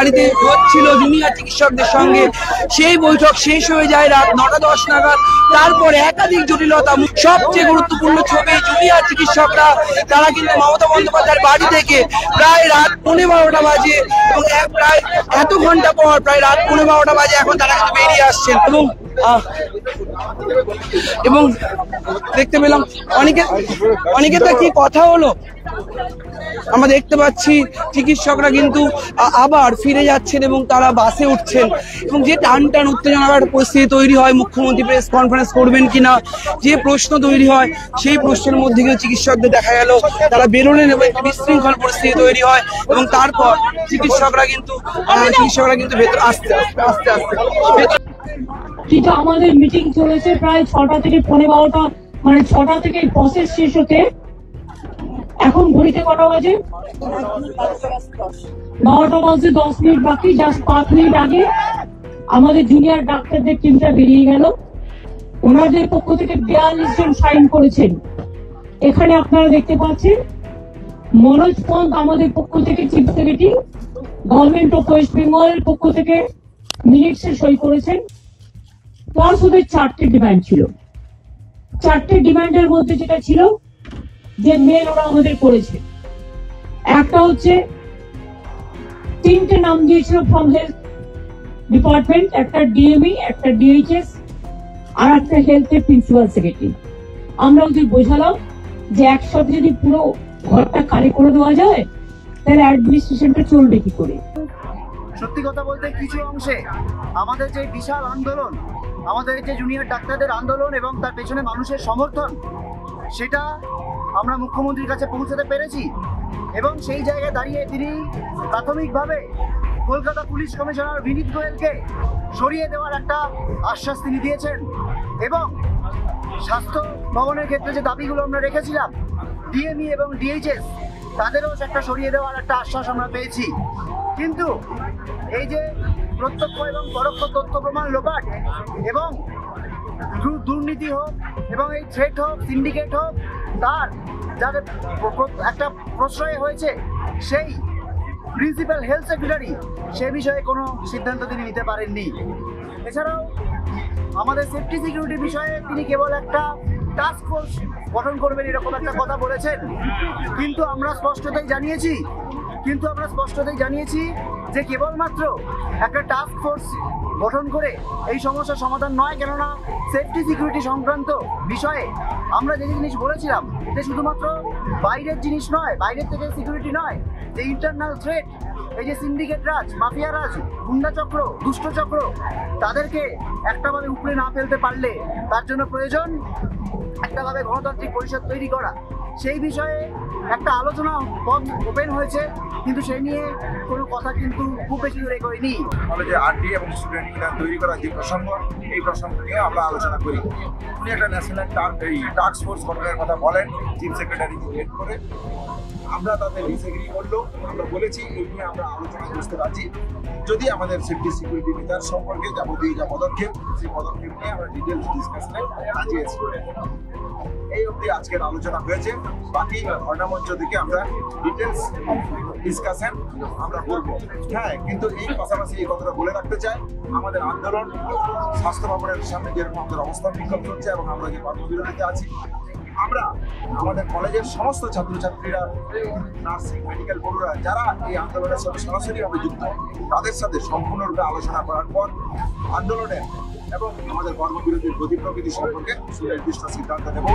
বাড়িতে হচ্ছিল জুনিয়র চিকিৎসকদের সঙ্গে, সেই বৈঠক শেষ হয়ে যায় রাত 9টা 10 নাগাদ। তারপরে একাধিক জটিলতা, সবচেয়ে গুরুত্বপূর্ণ ছবি, জুনিয়র চিকিৎসকরা তারা কিন্তু মমতা বন্দ্যোপাধ্যায়ের বাড়ি থেকে প্রায় রাত 12:15 বাজে এবং প্রায় এত ঘন্টা পর প্রায় রাত 12:15 বাজে এখন তারা কিন্তু বেরিয়ে আসছেন। এবং দেখতে পেলাম অনেকে তো কি কথা হলো, আমরা দেখতে পাচ্ছি চিকিৎসকরা কিন্তু আবার ফিরে যাচ্ছেন এবং তারা বাসে উঠছেন এবং যে টান উত্তেজনার পরিস্থিতি তৈরি হয়, মুখ্যমন্ত্রী প্রেস কনফারেন্স করবেন কিনা যে প্রশ্ন তৈরি হয়, সেই প্রশ্নের মধ্যে কিন্তু চিকিৎসকদের দেখা গেল তারা বেরোলেন এবং একটি বিশৃঙ্খল পরিস্থিতি তৈরি হয় এবং তারপর চিকিৎসকরা কিন্তু ভেতর আস্তে আস্তে কিন্তু আমাদের মিটিং চলেছে প্রায় 6টা থেকে 12:15, মানে 6টা থেকে প্রসেস শেষ হতে এখন ঘড়িতে কটা বাজে? 12টা বাজে 10 মিনিট বাকি। জাস্ট 5 মিনিট আগে আমাদের জুনিয়র ডাক্তারদের টিমটা বেরিয়ে গেল। ওনাদের পক্ষ থেকে 42 জন সাইন করেছেন। এখানে আপনারা দেখতে পাচ্ছেন মনোজ পন্থ আমাদের পক্ষ থেকে chief secretary, government of West বেঙ্গলের পক্ষ থেকে মিনিটসে সই করেছেন। প্লাস ওদের 4টে ডিমান্ড ছিল। 4টে ডিমান্ডের মধ্যে যেটা ছিল যে মেল ওরা আমাদের করেছে, একটা হচ্ছে 3টে নাম দিয়েছিল ফ্রম হেলথ ডিপার্টমেন্ট, একটা ডিএমই, একটা ডিএইচএস আর একটা হেলথের প্রিন্সিপাল সেক্রেটারি। আমরা ওদের বোঝালাম যে একসাথে যদি পুরো ঘরটা খালি করে দেওয়া যায় তাহলে অ্যাডমিনিস্ট্রেশনটা চলবে কি করে। সত্যি কথা বলতে কিছু অংশে আমাদের যে বিশাল আন্দোলন, আমাদের যে জুনিয়র ডাক্তারদের আন্দোলন এবং তার পেছনে মানুষের সমর্থন, সেটা আমরা মুখ্যমন্ত্রীর কাছে পৌঁছাতে পেরেছি এবং সেই জায়গায় দাঁড়িয়ে তিনি প্রাথমিকভাবে কলকাতা পুলিশ কমিশনার বিনীত গোয়েলকে সরিয়ে দেওয়ার একটা আশ্বাস তিনি দিয়েছেন এবং স্বাস্থ্য ভবনের ক্ষেত্রে যে দাবিগুলো আমরা রেখেছিলাম, ডিএমই এবং ডিএইচএস, তাদেরও একটা সরিয়ে দেওয়ার একটা আশ্বাস আমরা পেয়েছি। কিন্তু এই যে প্রত্যক্ষ এবং পরোক্ষ তথ্য প্রমাণ লোপাট এবং দুর্নীতি হোক এবং এই থ্রেট হোক, সিন্ডিকেট হোক, তার যাদের একটা প্রশ্রয় হয়েছে সেই প্রিন্সিপাল হেলথ সেক্রেটারি, সে বিষয়ে কোনো সিদ্ধান্ত তিনি নিতে পারেননি। এছাড়াও আমাদের সেফটি সিকিউরিটি বিষয়ে তিনি কেবল একটা টাস্ক ফোর্স গঠন করবেন এরকম একটা কথা বলেছেন, কিন্তু আমরা স্পষ্টতই জানিয়েছি যে কেবলমাত্র একটা টাস্ক ফোর্স গঠন করে এই সমস্যার সমাধান নয়। কেননা সেফটি সিকিউরিটি সংক্রান্ত বিষয়ে আমরা যে জিনিস বলেছিলাম যে শুধুমাত্র বাইরের জিনিস নয়, বাইরের থেকে সিকিউরিটি নয়, যে ইন্টারনাল থ্রেট, এই যে সিন্ডিকেট রাজ, মাফিয়া রাজ, গুন্ডা চক্র, দুষ্ট চক্র, তাদেরকে একটাভাবে উপরে না ফেলতে পারলে তার জন্য প্রয়োজন একটাভাবে গণতান্ত্রিক পরিষদ তৈরি করা। সেই বিষয়ে একটা আলোচনা পথ ওপেন হয়েছে, কিন্তু সেই নিয়ে কোনো কথা কিন্তু খুব বেশি দূরে করিনি। কলেজে আরডি এবং স্টুডেন্ট ইউনিয়ন তৈরি করার যে প্রসঙ্গ, এই প্রসঙ্গ নিয়ে আমরা আলোচনা করি। উনি একটা ন্যাশনাল টাস্ক ফোর্স গঠনের কথা বলেন চিফ সেক্রেটারিকে হেড করে। আমরা তাদের ডিসএগ্রি করলেও আমরা বলেছি এই নিয়ে আমরা আলোচনা বুঝতে পারছি, যদি আমাদের সেফটি সিকিউরিটি মেজার সম্পর্কে যাবতীয় যা পদক্ষেপ, সেই পদক্ষেপ নিয়ে আমরা ডিটেলস ডিসকাশনে রাজি আছি। এই অবধি আজকের আলোচনা হয়েছে, বাকি ঘটনামঞ্চ থেকে আমরা ডিটেলস ডিসকাশন আমরা করবো। হ্যাঁ, কিন্তু এই পাশাপাশি এই কথাটা বলে রাখতে চাই, আমাদের আন্দোলন স্বাস্থ্য ভবনের সামনে যেরকম আমাদের অবস্থান বিক্ষোভ চলছে এবং আমরা যে কর্মবিরতিতে আছি, আমরা আমাদের কলেজের সমস্ত ছাত্রছাত্রীরা, নার্সিং, মেডিকেল বন্ধুরা যারা এই আন্দোলনের সাথে সরাসরিভাবে যুক্ত, তাদের সাথে সম্পূর্ণরূপে আলোচনা করার পর আন্দোলনের এবং আমাদের কর্মবিরতির গতি প্রকৃতি সম্পর্কে সুনির্দিষ্ট সিদ্ধান্ত নেব।